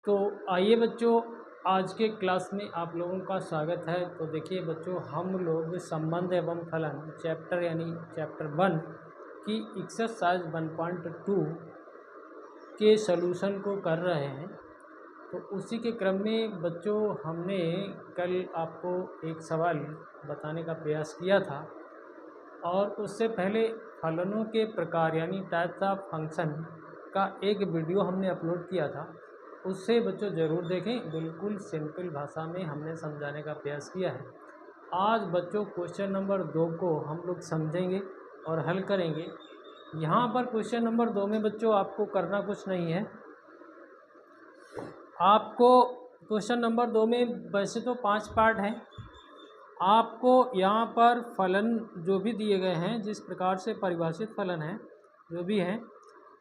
तो आइए बच्चों, आज के क्लास में आप लोगों का स्वागत है। तो देखिए बच्चों, हम लोग संबंध एवं फलन चैप्टर 1 की एक्सरसाइज 1.2 के सॉल्यूशन को कर रहे हैं। तो उसी के क्रम में बच्चों, हमने कल आपको एक सवाल बताने का प्रयास किया था और उससे पहले फलनों के प्रकार यानी टाइप्स ऑफ फंक्शन का एक वीडियो हमने अपलोड किया था। उससे बच्चों ज़रूर देखें, बिल्कुल सिंपल भाषा में हमने समझाने का प्रयास किया है। आज बच्चों क्वेश्चन नंबर 2 को हम लोग समझेंगे और हल करेंगे। यहाँ पर क्वेश्चन नंबर 2 में बच्चों आपको करना कुछ नहीं है। आपको क्वेश्चन नंबर 2 में वैसे तो 5 पार्ट हैं। आपको यहाँ पर फलन जो भी दिए गए हैं, जिस प्रकार से परिभाषित फलन हैं जो भी हैं,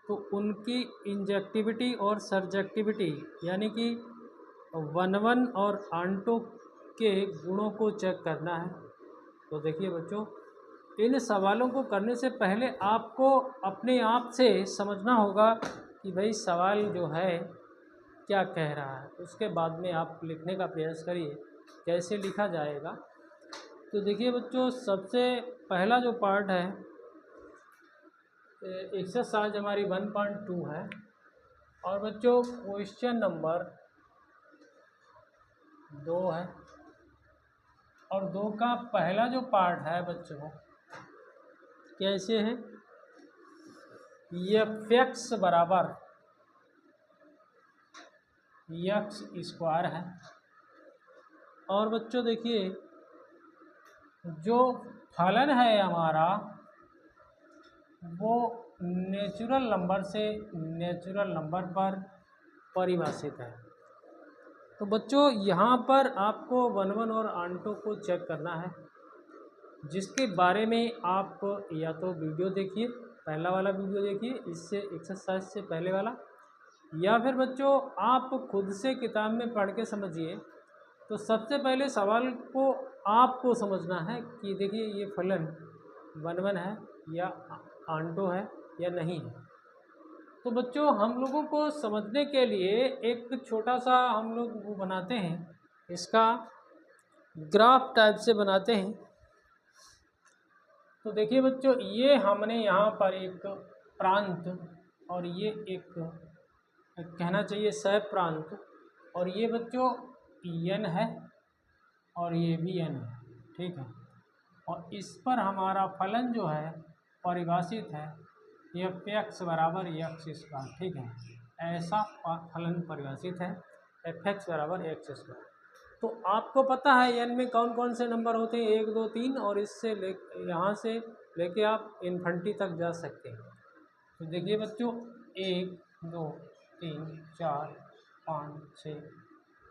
तो उनकी इंजेक्टिविटी और सर्जेक्टिविटी यानी कि वन और आंटो के गुणों को चेक करना है। तो देखिए बच्चों, इन सवालों को करने से पहले आपको अपने आप से समझना होगा कि भाई सवाल जो है क्या कह रहा है। उसके बाद में आप लिखने का प्रयास करिए, कैसे लिखा जाएगा। तो देखिए बच्चों, सबसे पहला जो पार्ट है एक्सरसाइज हमारी 1.2 है और बच्चों क्वेश्चन नंबर 2 है। और 2 का पहला जो पार्ट है बच्चों कैसे है, f(x) बराबर x स्क्वायर है। और बच्चों देखिए, जो फलन है हमारा वो नेचुरल नंबर से नेचुरल नंबर पर परिभाषित है। तो बच्चों यहाँ पर आपको वन और आंटो को चेक करना है, जिसके बारे में आप या तो वीडियो देखिए, पहला वाला वीडियो देखिए इससे एक्सरसाइज से पहले वाला, या फिर बच्चों आप खुद से किताब में पढ़ के समझिए। तो सबसे पहले सवाल को आपको समझना है कि देखिए ये फलन वन है या आंटो है या नहीं है। तो बच्चों हम लोगों को समझने के लिए एक छोटा सा हम लोग वो बनाते हैं, इसका ग्राफ टाइप से बनाते हैं। तो देखिए बच्चों, ये हमने यहाँ पर एक प्रांत और ये एक कहना चाहिए सह प्रांत, और ये बच्चों n है और ये भी n है, ठीक है। और इस पर हमारा फलन जो है परिभाषित है f(x) बराबर x स्क्वायर, ठीक है। ऐसा फलन परिभाषित है f(x) बराबर x स्क्वायर। तो आपको पता है n में कौन कौन से नंबर होते हैं, 1 2 3, और इससे यहाँ से लेके आप इन्फिनिटी तक जा सकते हैं। तो देखिए बच्चों, 1 2 3 4 5 6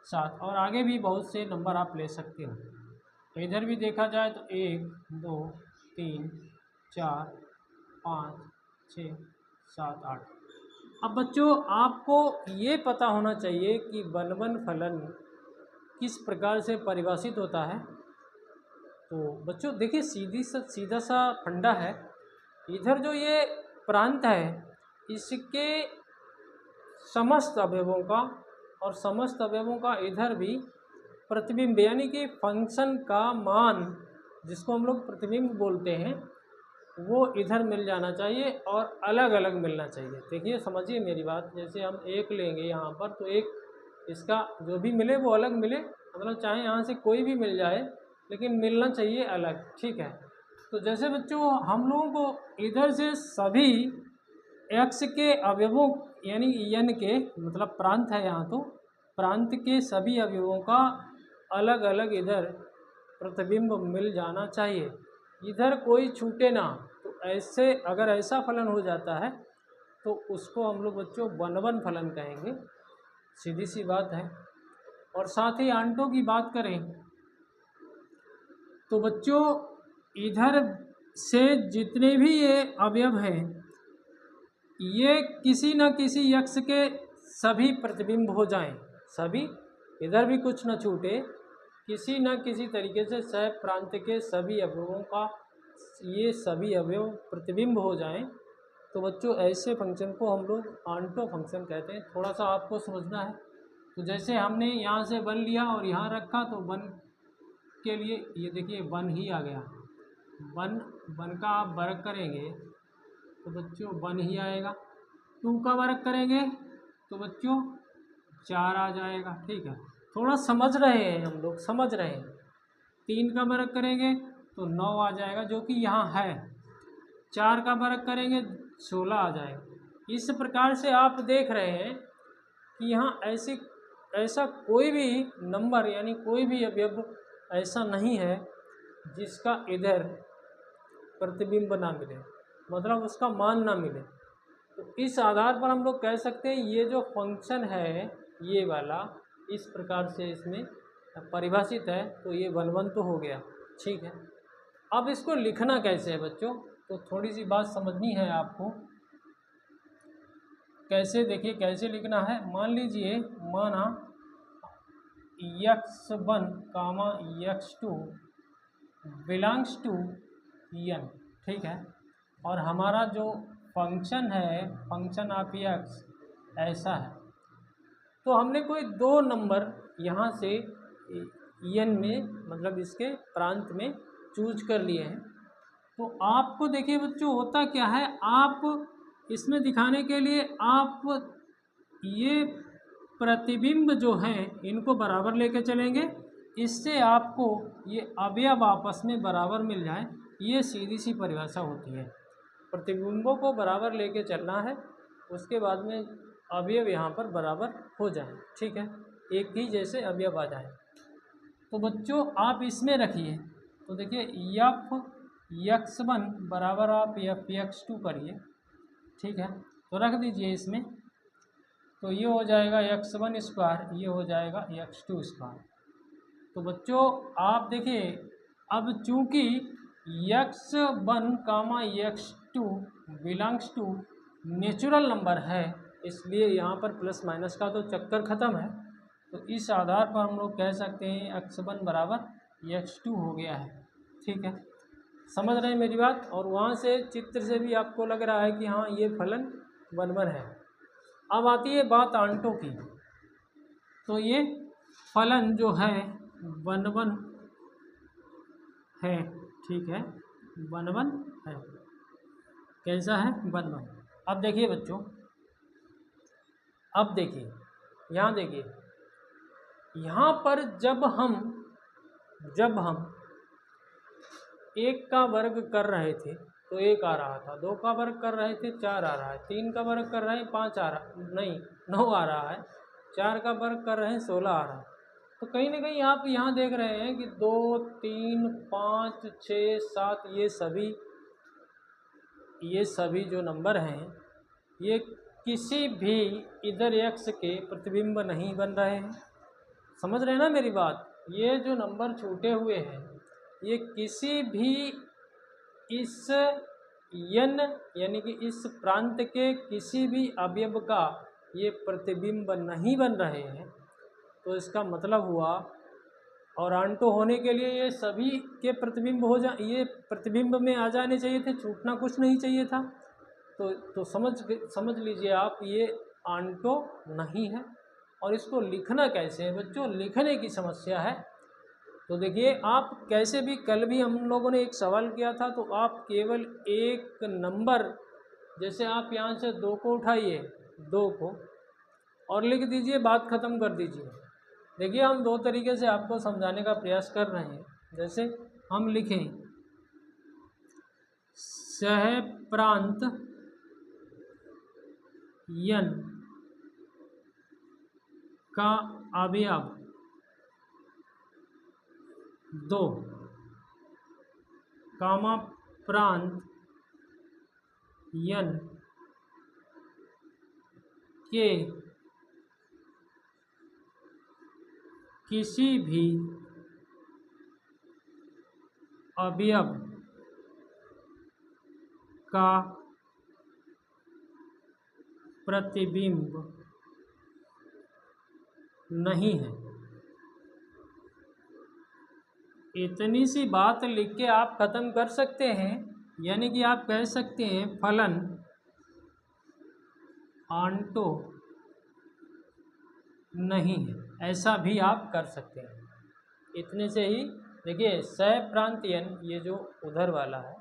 7 और आगे भी बहुत से नंबर आप ले सकते हो। तो इधर भी देखा जाए तो 1 2 3 4 5 6 7 8। अब बच्चों आपको ये पता होना चाहिए कि वन फलन किस प्रकार से परिभाषित होता है। तो बच्चों देखिए, सीधा सा फंडा है। इधर जो ये प्रांत है इसके समस्त अवयवों का और समस्त अवयवों का इधर भी प्रतिबिंब यानी कि फंक्शन का मान, जिसको हम लोग प्रतिबिंब बोलते हैं, वो इधर मिल जाना चाहिए और अलग अलग मिलना चाहिए। देखिए समझिए मेरी बात, जैसे हम 1 लेंगे यहाँ पर, तो 1 इसका जो भी मिले वो अलग मिले, मतलब चाहे यहाँ से कोई भी मिल जाए लेकिन मिलना चाहिए अलग, ठीक है। तो जैसे बच्चों हम लोगों को इधर से सभी x के अवयवों यानी n के, मतलब प्रांत है यहाँ, तो प्रांत के सभी अवयवों का अलग अलग इधर प्रतिबिंब मिल जाना चाहिए, इधर कोई छूटे ना। तो ऐसे अगर ऐसा फलन हो जाता है तो उसको हम लोग बच्चों वन फलन कहेंगे, सीधी सी बात है। और साथ ही आंटो की बात करें तो बच्चों इधर से जितने भी ये अवयव हैं ये किसी न किसी x के सभी प्रतिबिंब हो जाएं, सभी, इधर भी कुछ न छूटे, किसी न किसी तरीके से सह प्रांत के सभी अवयवों का ये सभी अवयव प्रतिबिंब हो जाएं, तो बच्चों ऐसे फंक्शन को हम लोग आंटो फंक्शन कहते हैं। थोड़ा सा आपको समझना है। तो जैसे हमने यहाँ से 1 लिया और यहाँ रखा तो 1 के लिए ये देखिए 1 ही आ गया। 1 का आप वर्ग करेंगे तो बच्चों 1 ही आएगा। 2 का वर्ग करेंगे तो बच्चों 4 आ जाएगा। ठीक है, थोड़ा समझ रहे हैं हम लोग, समझ रहे हैं। 3 का वर्ग करेंगे तो 9 आ जाएगा जो कि यहाँ है। 4 का वर्ग करेंगे 16 आ जाएगा। इस प्रकार से आप देख रहे हैं कि यहाँ ऐसा कोई भी नंबर यानी कोई भी अवयव ऐसा नहीं है जिसका इधर प्रतिबिंब ना मिले, मतलब उसका मान ना मिले। तो इस आधार पर हम लोग कह सकते हैं ये जो फंक्शन है ये वाला इस प्रकार से इसमें परिभाषित है, तो ये 1 1 तो हो गया। ठीक है, अब इसको लिखना कैसे है बच्चों, तो थोड़ी सी बात समझनी है आपको। कैसे, देखिए कैसे लिखना है। मान लीजिए माना x1 comma x2 belongs to n। ठीक है, और हमारा जो फंक्शन है फंक्शन ऑफ x ऐसा है, तो हमने कोई 2 नंबर यहाँ से n में मतलब इसके प्रांत में चूज कर लिए हैं। तो आपको देखिए बच्चों होता क्या है, आप इसमें दिखाने के लिए आप ये प्रतिबिंब जो हैं इनको बराबर लेके चलेंगे, इससे आपको ये अवयव आपस में बराबर मिल जाए। ये सीधी सी परिभाषा होती है, प्रतिबिंबों को बराबर लेके चलना है, उसके बाद में अवयव यहाँ पर बराबर हो जाए। ठीक है, एक ही जैसे अवयव आ जाए। तो बच्चों आप इसमें रखिए, तो देखिए x1 बराबर आप x2 करिए। ठीक है, तो रख दीजिए इसमें, तो ये हो जाएगा x1 स्क्वायर, ये हो जाएगा x2 स्क्वायर। तो बच्चों आप देखिए अब चूँकि x1 comma x2 belongs to natural number है, इसलिए यहाँ पर प्लस माइनस का तो चक्कर ख़त्म है। तो इस आधार पर हम लोग कह सकते हैं x1 बराबर x2 हो गया है। ठीक है, समझ रहे हैं मेरी बात। और वहाँ से चित्र से भी आपको लग रहा है कि हाँ ये फलन 1 1 है। अब आती है बात आंटों की, तो ये फलन जो है 1 1 है। ठीक है, 1 1 है। कैसा है, 1 1। अब देखिए बच्चों, अब देखिए यहाँ देखिए, यहाँ पर जब हम 1 का वर्ग कर रहे थे तो 1 आ रहा था, 2 का वर्ग कर रहे थे 4 आ रहा है, 3 का वर्ग कर रहे हैं 5 आ रहा नहीं 9 आ रहा है, 4 का वर्ग कर रहे हैं 16 आ रहा है। तो कहीं ना कहीं आप यहाँ देख रहे हैं कि 2 3 5 6 7 ये सभी जो नंबर हैं ये किसी भी इधर x के प्रतिबिंब नहीं बन रहे हैं। समझ रहे हैं ना मेरी बात। ये जो नंबर छूटे हुए हैं ये किसी भी इस n यानी कि इस प्रांत के किसी भी अवयव का ये प्रतिबिंब नहीं बन रहे हैं। तो इसका मतलब हुआ, और आंटो होने के लिए ये सभी के प्रतिबिंब ये प्रतिबिंब में आ जाने चाहिए थे, छूटना कुछ नहीं चाहिए था। तो समझ लीजिए आप ये आंटो नहीं है। और इसको लिखना कैसे है बच्चों, लिखने की समस्या है। तो देखिए आप कैसे भी, कल भी हम लोगों ने एक सवाल किया था, तो आप केवल एक नंबर, जैसे आप यहाँ से 2 को उठाइए, 2 को और लिख दीजिए, बात ख़त्म कर दीजिए। देखिए हम 2 तरीके से आपको समझाने का प्रयास कर रहे हैं। जैसे हम लिखें सह प्रांत n का अवयव 2 कामा प्रांत n के किसी भी अवयव का प्रतिबिंब नहीं है। इतनी सी बात लिख के आप ख़त्म कर सकते हैं। यानी कि आप कह सकते हैं फलन आंटो नहीं है। ऐसा भी आप कर सकते हैं। इतने से ही देखिए सप्रांतीयन ये जो उधर वाला है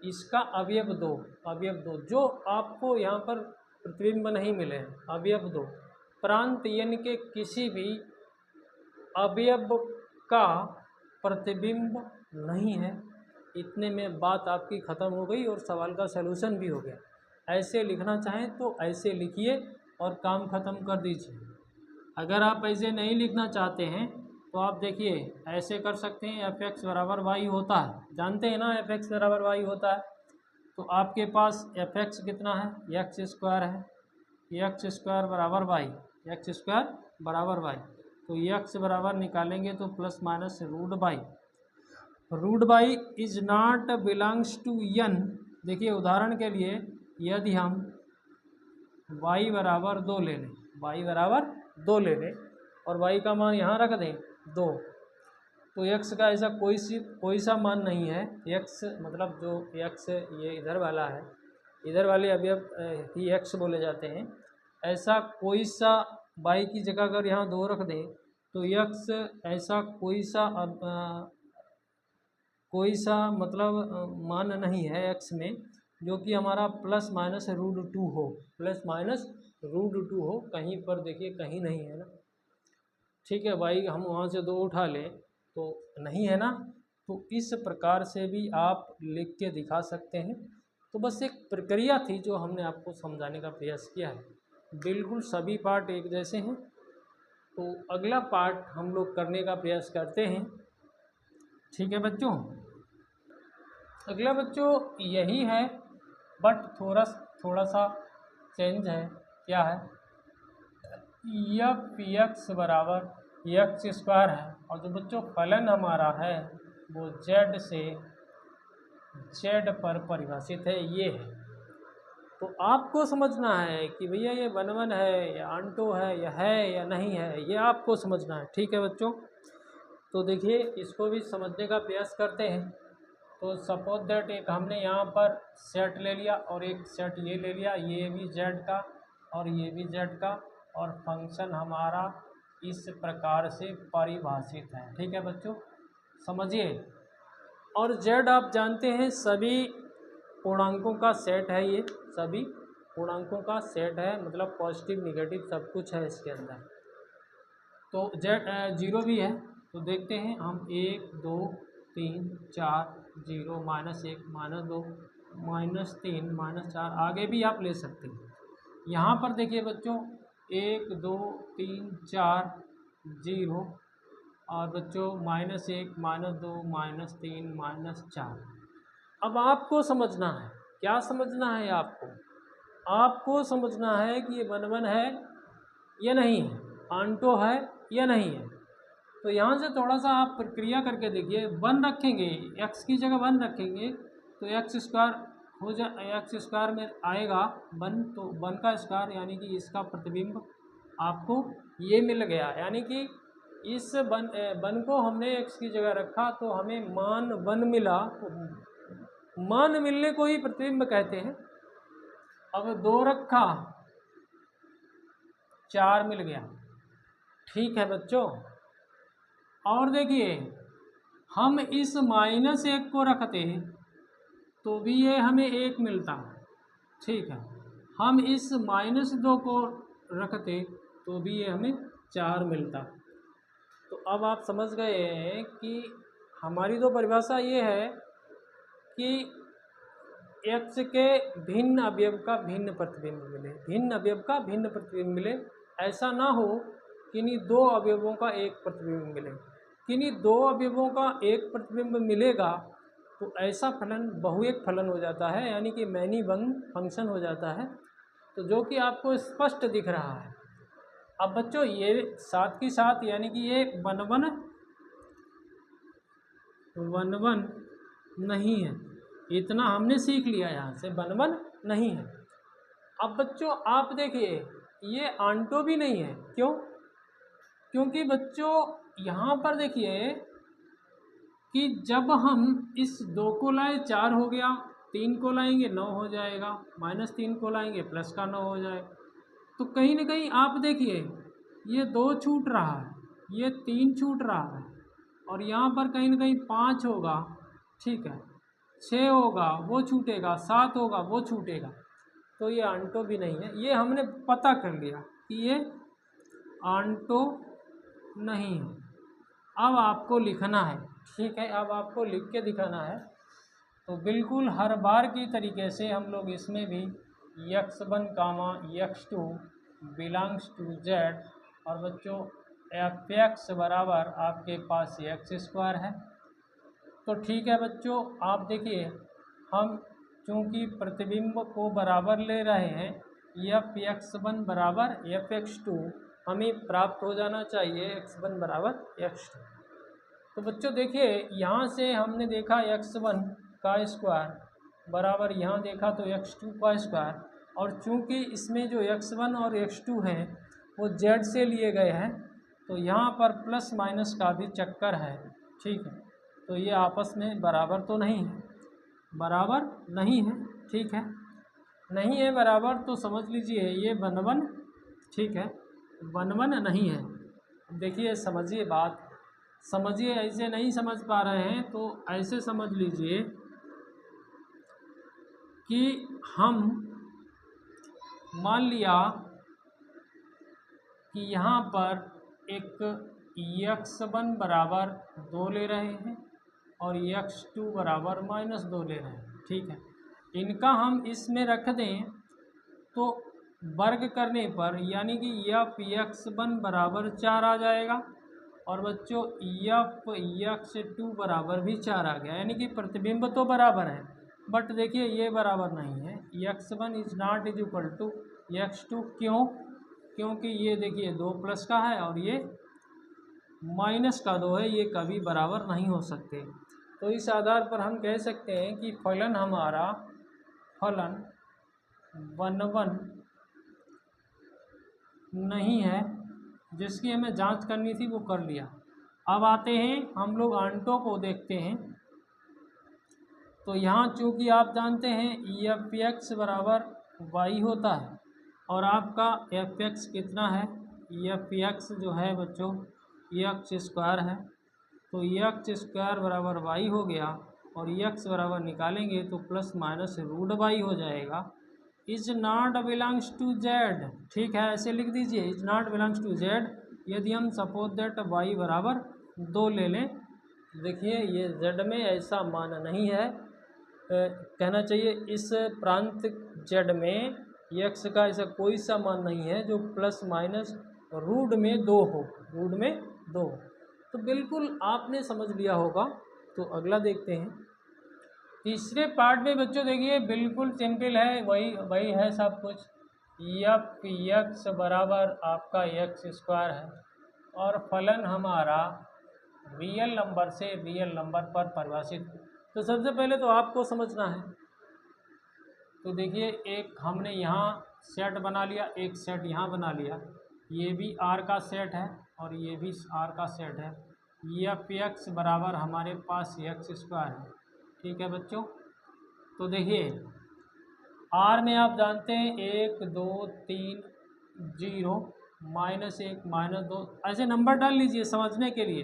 इसका अवयव दो जो आपको यहाँ पर प्रतिबिंब नहीं मिले हैं, अवयव दो। प्रांतीयन के किसी भी अवयव का प्रतिबिंब नहीं है। इतने में बात आपकी ख़त्म हो गई और सवाल का सलूशन भी हो गया। ऐसे लिखना चाहें तो ऐसे लिखिए और काम ख़त्म कर दीजिए। अगर आप ऐसे नहीं लिखना चाहते हैं तो आप देखिए ऐसे कर सकते हैं, एफ एक्स बराबर वाई होता है, जानते हैं ना एफ एक्स बराबर वाई होता है। तो आपके पास एफ एक्स कितना है, एक्स स्क्वायर है, एक्स स्क्वायर बराबर वाई, एक्स स्क्वायर बराबर वाई। तो एक्स बराबर निकालेंगे तो plus minus root y is not belongs to N. देखिए उदाहरण के लिए यदि हम y बराबर 2 ले लें, y बराबर 2 ले लें और y का मान यहाँ रख दें 2, तो x का ऐसा कोई सा मान नहीं है। x मतलब जो x ये इधर वाला है, इधर वाले अवयव ही x बोले जाते हैं। ऐसा कोई सा y की जगह अगर यहाँ 2 रख दें तो x ऐसा कोई सा मतलब मान नहीं है x में जो कि हमारा प्लस माइनस रूट 2 हो, प्लस माइनस रूट 2 हो। कहीं पर देखिए कहीं नहीं है ना, ठीक है भाई, हम वहाँ से 2 उठा लें तो नहीं है ना। तो इस प्रकार से भी आप लिख के दिखा सकते हैं। तो बस एक प्रक्रिया थी जो हमने आपको समझाने का प्रयास किया है। बिल्कुल सभी पार्ट एक जैसे हैं। तो अगला पार्ट हम लोग करने का प्रयास करते हैं, ठीक है बच्चों। अगला बच्चों यही है बट थोड़ा सा चेंज है। क्या है, एफ एक्स बराबर एक्स स्क्वायर है और जो बच्चों फलन हमारा है वो जेड से जेड पर परिभाषित है, ये है। तो आपको समझना है कि भैया ये वन है या आंटो है या नहीं है, ये आपको समझना है, ठीक है बच्चों। तो देखिए इसको भी समझने का प्रयास करते हैं। तो सपोज दैट एक हमने यहाँ पर सेट ले लिया और एक सेट ये ले लिया, ये भी जेड का और ये भी जेड का, और फंक्शन हमारा इस प्रकार से परिभाषित है, ठीक है बच्चों, समझिए। और जेड आप जानते हैं सभी पूर्णांकों का सेट है, ये सभी पूर्णांकों का सेट है, मतलब पॉजिटिव निगेटिव सब कुछ है इसके अंदर। तो जेड 0 भी है। तो देखते हैं हम 1 2 3 4 0 -1 -2 -3 -4 आगे भी आप ले सकते हैं। यहाँ पर देखिए बच्चों 1 2 3 4 0 और बच्चों -1 -2 -3 -4। अब आपको समझना है, क्या समझना है आपको समझना है कि ये वन है या नहीं है, आंटो है या नहीं है। तो यहाँ से थोड़ा सा आप प्रक्रिया करके देखिए, 1 रखेंगे, x की जगह 1 रखेंगे तो एक्स स्क्वायर में आएगा 1, तो 1 का स्क्वायर यानी कि इसका प्रतिबिंब आपको ये मिल गया। यानी कि इस वन को हमने x की जगह रखा तो हमें मान 1 मिला, तो मान मिलने को ही प्रतिबिंब कहते हैं। अब 2 रखा 4 मिल गया, ठीक है बच्चों। और देखिए हम इस -1 को रखते तो भी ये हमें 1 मिलता, ठीक है। हम इस -2 को रखते तो भी ये हमें 4 मिलता। तो अब आप समझ गए हैं कि हमारी तो परिभाषा ये है कि x के भिन्न अवयव का भिन्न प्रतिबिंब मिले, भिन्न अवयव का भिन्न प्रतिबिंब मिले। ऐसा ना हो किन्हीं 2 अवयवों का एक प्रतिबिंब मिले। किन्हीं 2 अवयवों का एक प्रतिबिंब मिलेगा तो ऐसा फलन बहुएक फलन हो जाता है, यानी कि मैनी वन फंक्शन हो जाता है, तो जो कि आपको स्पष्ट दिख रहा है। अब बच्चों ये साथ ही साथ यानी कि ये वन वन नहीं है, इतना हमने सीख लिया, यहाँ से वन नहीं है। अब बच्चों आप देखिए ये आंटो भी नहीं है, क्यों? क्योंकि बच्चों यहाँ पर देखिए कि जब हम इस 2 को लाए 4 हो गया, 3 को लाएंगे 9 हो जाएगा, -3 को लाएंगे प्लस का 9 हो जाएगा। तो कहीं ना कहीं आप देखिए ये 2 छूट रहा है, ये 3 छूट रहा है, और यहाँ पर कहीं ना कहीं 5 होगा, ठीक है, 6 होगा वो छूटेगा, 7 होगा वो छूटेगा, तो ये आंटो भी नहीं है। ये हमने पता कर लिया कि ये आंटो नहीं है। अब आपको लिखना है, ठीक है, अब आपको लिख के दिखाना है। तो बिल्कुल हर बार की तरीके से हम लोग इसमें भी x1 comma x2 belongs to z, और बच्चों f(x) बराबर आपके पास x² है। तो ठीक है बच्चों, आप देखिए हम चूँकि प्रतिबिंब को बराबर ले रहे हैं, f(x1) बराबर f(x2) हमें प्राप्त हो जाना चाहिए x1 बराबर x2। तो बच्चों देखिए यहाँ से हमने देखा x1 का स्क्वायर बराबर, यहाँ देखा तो x2 का स्क्वायर, और चूँकि इसमें जो x1 और x2 हैं वो z से लिए गए हैं, तो यहाँ पर प्लस माइनस का भी चक्कर है, ठीक है। तो ये आपस में बराबर तो नहीं है, बराबर नहीं है, ठीक है, नहीं है बराबर, तो समझ लीजिए ये वन, ठीक है, वन नहीं है। देखिए समझिए बात, समझिए, ऐसे नहीं समझ पा रहे हैं तो ऐसे समझ लीजिए कि हम मान लिया कि यहाँ पर एक x1 बराबर 2 ले रहे हैं और x2 बराबर -2 ले रहे हैं, ठीक है। इनका हम इसमें रख दें तो वर्ग करने पर यानी कि f(x1) बराबर 4 आ जाएगा, और बच्चों f(x2) बराबर भी 4 आ गया, यानी कि प्रतिबिंब तो बराबर है, बट देखिए ये बराबर नहीं है। x1 is not is equal to x2, क्यों? क्योंकि ये देखिए 2 प्लस का है और ये माइनस का 2 है, ये कभी बराबर नहीं हो सकते। तो इस आधार पर हम कह सकते हैं कि फलन हमारा फलन 1 नहीं है, जिसकी हमें जांच करनी थी वो कर लिया। अब आते हैं हम लोग आंटों को देखते हैं। तो यहाँ चूँकि आप जानते हैं f(x) बराबर y होता है, और आपका f(x) कितना है, f(x) जो है बच्चों x² है, तो x² बराबर y हो गया, और x बराबर निकालेंगे तो प्लस माइनस √y हो जाएगा। Is not belongs to z, ठीक है, ऐसे लिख दीजिए, is not belongs to z। यदि हम सपोज दैट y बराबर 2 ले लें, देखिए ये z में ऐसा मान नहीं है, कहना चाहिए इस प्रांत z में x का ऐसा कोई सा मान नहीं है जो प्लस माइनस √2 हो, √2। तो बिल्कुल आपने समझ लिया होगा। तो अगला देखते हैं तीसरे पार्ट में बच्चों, देखिए बिल्कुल सिंपल है, वही है सब कुछ। f(x) बराबर आपका x² है, और फलन हमारा रियल नंबर से रियल नंबर पर परिभाषित। तो सबसे पहले तो आपको समझना है, तो देखिए एक हमने यहाँ सेट बना लिया, एक सेट यहाँ बना लिया, ये भी R का सेट है और ये भी R का सेट है। f(x) बराबर हमारे पास x² है, ठीक है बच्चों। तो देखिए R में आप जानते हैं 1 2 3 0 -1 -2, ऐसे नंबर डाल लीजिए समझने के लिए,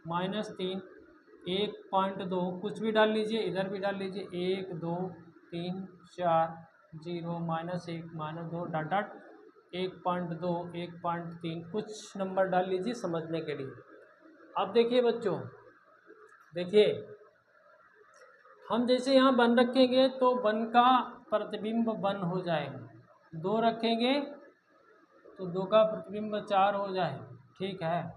-3 1.2 कुछ भी डाल लीजिए, इधर भी डाल लीजिए, 1 2 3 4 0 -1 -2 डॉट डॉट 1.2 1.3 कुछ नंबर डाल लीजिए समझने के लिए। अब देखिए बच्चों, देखिए हम जैसे यहाँ 1 रखेंगे तो 1 का प्रतिबिंब 1 हो जाएगा, 2 रखेंगे तो 2 का प्रतिबिंब 4 हो जाए, ठीक है।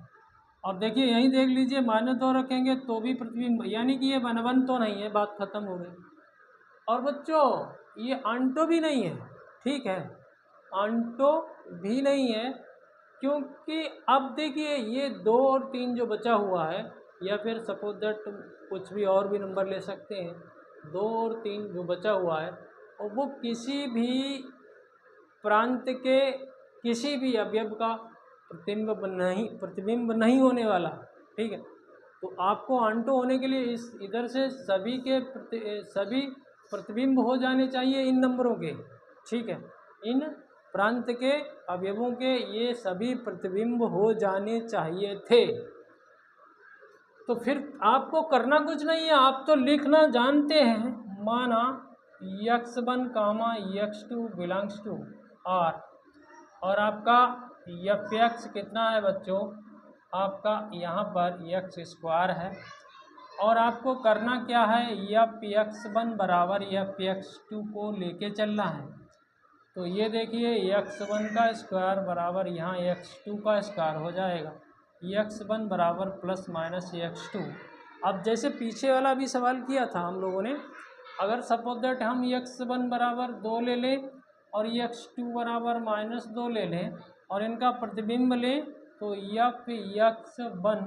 और देखिए यहीं देख लीजिए -2 रखेंगे तो भी प्रतिबिंब, यानी कि ये 1 तो नहीं है, बात खत्म हो गई। और बच्चों ये आंटो भी नहीं है, ठीक है, आंटो भी नहीं है, क्योंकि अब देखिए ये 2 और 3 जो बचा हुआ है, या फिर सपोज दैट कुछ भी और भी नंबर ले सकते हैं, 2 और 3 जो बचा हुआ है, और वो किसी भी प्रांत के किसी भी अवयव का प्रतिबिंब नहीं होने वाला, ठीक है। तो आपको आंटो होने के लिए इस इधर से सभी प्रतिबिंब हो जाने चाहिए इन नंबरों के, ठीक है, इन प्रांत के अवयवों के ये सभी प्रतिबिंब हो जाने चाहिए थे। तो फिर आपको करना कुछ नहीं है, आप तो लिखना जानते हैं। माना x1 comma x2 belongs to R और आपका f(x) कितना है बच्चों, आपका यहाँ पर x² है और आपको करना क्या है, f(x1) बराबर f(x2) को लेके चलना है। तो ये देखिए x1 का स्क्वायर बराबर यहाँ x2 का स्क्वायर हो जाएगा, x1 बराबर प्लस माइनस x2। अब जैसे पीछे वाला भी सवाल किया था हम लोगों ने, अगर सपोज दैट हम x1 बराबर 2 ले लें और x2 बराबर -2 ले लें और इनका प्रतिबिंब लें तो f(x1)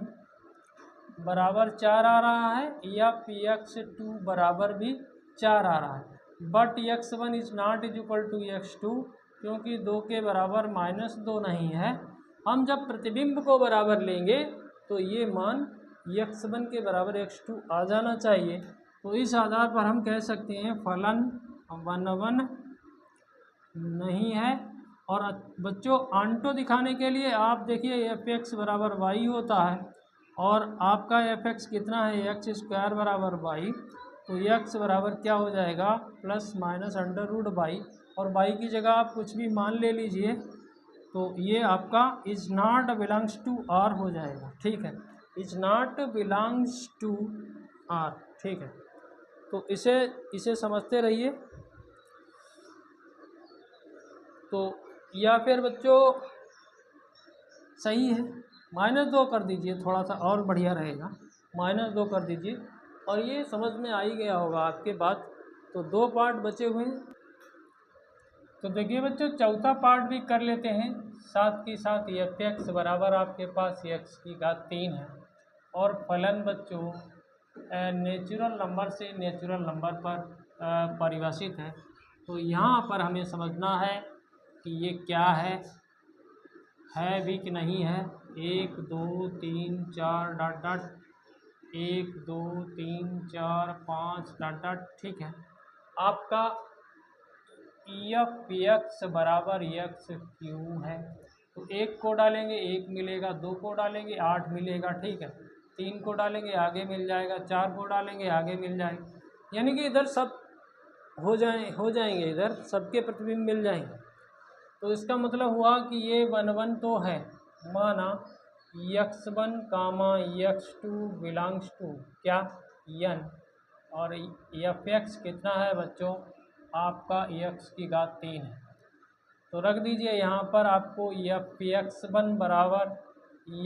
बराबर 4 आ रहा है, f(x2) बराबर भी 4 आ रहा है। But x1 is not is equal to x2, क्योंकि 2 के बराबर -2 नहीं है। हम जब प्रतिबिंब को बराबर लेंगे तो ये मान x1 के बराबर x2 आ जाना चाहिए। तो इस आधार पर हम कह सकते हैं फलन 1 नहीं है। और बच्चों आंटो दिखाने के लिए आप देखिए f(x) बराबर y होता है और आपका f(x) कितना है, x² बराबर y, तो x बराबर क्या हो जाएगा, प्लस माइनस √y और y की जगह आप कुछ भी मान ले लीजिए। तो ये आपका is not belongs to R हो जाएगा। ठीक है, is not belongs to R। ठीक है, तो इसे समझते रहिए। तो या फिर बच्चों सही है, -2 कर दीजिए, थोड़ा सा और बढ़िया रहेगा, -2 कर दीजिए और ये समझ में आ ही गया होगा आपके बात। तो 2 पार्ट बचे हुए हैं, तो देखिए बच्चों चौथा पार्ट भी कर लेते हैं। साथ ही साथ f(x) बराबर आपके पास x3 है और फलन बच्चों नेचुरल नंबर से नेचुरल नंबर पर परिभाषित है। तो यहाँ पर हमें समझना है कि ये क्या है भी कि नहीं है। 1 2 3 4 ... 1 2 3 4 5 ... ठीक है, आपका f(x) बराबर x³ है। तो 1 को डालेंगे 1 मिलेगा, 2 को डालेंगे 8 मिलेगा। ठीक है, 3 को डालेंगे आगे मिल जाएगा, 4 को डालेंगे आगे मिल जाएगा, यानी कि इधर सब हो जाएंगे, इधर सबके प्रतिबिंब मिल जाएंगे। तो इसका मतलब हुआ कि ये 1 तो है। माना x1 comma x2 belongs to क्या, n, और f(x) कितना है बच्चों, आपका x3 है। तो रख दीजिए यहाँ पर, आपको f(x1) बराबर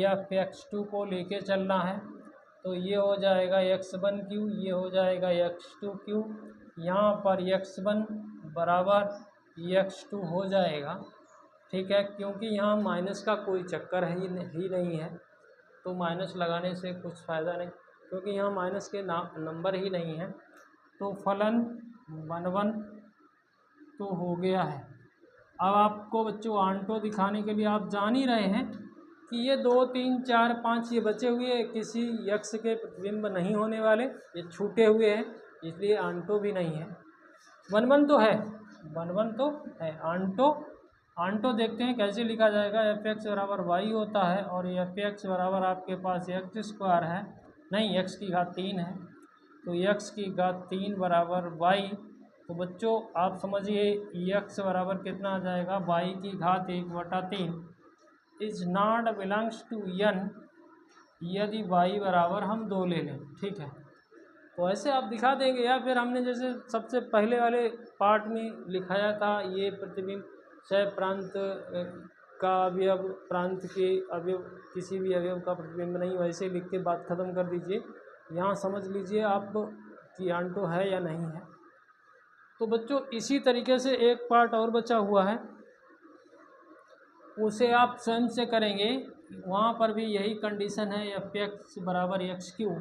f(x2) को लेके चलना है। तो ये हो जाएगा x1³ ये हो जाएगा x2³। यहाँ पर x1 बराबर x2 हो जाएगा। ठीक है, क्योंकि यहाँ माइनस का कोई चक्कर ही नहीं है, तो माइनस लगाने से कुछ फ़ायदा नहीं, क्योंकि यहाँ माइनस के नंबर ही नहीं है। तो फलन 1 तो हो गया है। अब आपको बच्चों आंटो दिखाने के लिए आप जान ही रहे हैं कि ये 2 3 4 5 ये बचे हुए किसी x के प्रतिबिंब नहीं होने वाले, ये छूटे हुए हैं, इसलिए आंटो भी नहीं है। 1 तो है, 1 तो है। आंटो देखते हैं कैसे लिखा जाएगा। f(x) बराबर y होता है और f(x) बराबर आपके पास x² है, नहीं x3 है। तो x3 बराबर y। तो बच्चों आप समझिए x बराबर कितना आ जाएगा, y⁴ is not belongs to n यदि y बराबर हम 2 ले लें। ठीक है, तो ऐसे आप दिखा देंगे। या फिर हमने जैसे सबसे पहले वाले पार्ट में लिखाया था, ये प्रतिबिंब सह प्रांत का अवयव, प्रांत के अवयव, किसी भी अवयव का प्रतिबिंब नहीं, वैसे लिख के बात ख़त्म कर दीजिए। यहाँ समझ लीजिए आप कि आंटो है या नहीं है। तो बच्चों इसी तरीके से एक पार्ट और बचा हुआ है, उसे आप स्वयं से करेंगे। वहाँ पर भी यही कंडीशन है, f(x) बराबर x³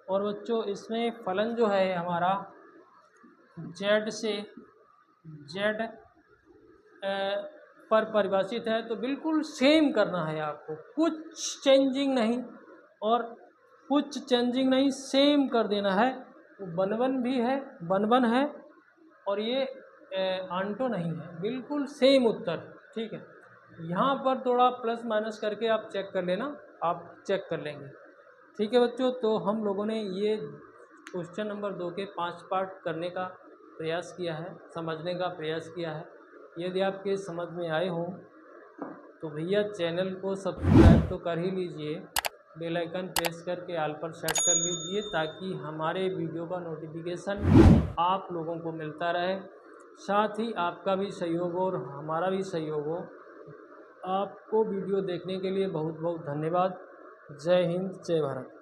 और बच्चों इसमें फलन जो है हमारा z से z पर परिभाषित है। तो बिल्कुल सेम करना है आपको, कुछ चेंजिंग नहीं और कुछ चेंजिंग नहीं, सेम कर देना है। तो 1 भी है, 1 है और ये आंटो नहीं है, बिल्कुल सेम उत्तर। ठीक है, यहाँ पर थोड़ा प्लस माइनस करके आप चेक कर लेना, आप चेक कर लेंगे। ठीक है बच्चों, तो हम लोगों ने ये क्वेश्चन नंबर 2 के 5 पार्ट करने का प्रयास किया है, समझने का प्रयास किया है। यदि आपके समझ में आए हों तो भैया चैनल को सब्सक्राइब तो कर ही लीजिए, बेल आइकन प्रेस करके ऑल पर सेट कर लीजिए ताकि हमारे वीडियो का नोटिफिकेशन आप लोगों को मिलता रहे। साथ ही आपका भी सहयोग और हमारा भी सहयोग हो। आपको वीडियो देखने के लिए बहुत बहुत धन्यवाद। जय हिंद, जय भारत।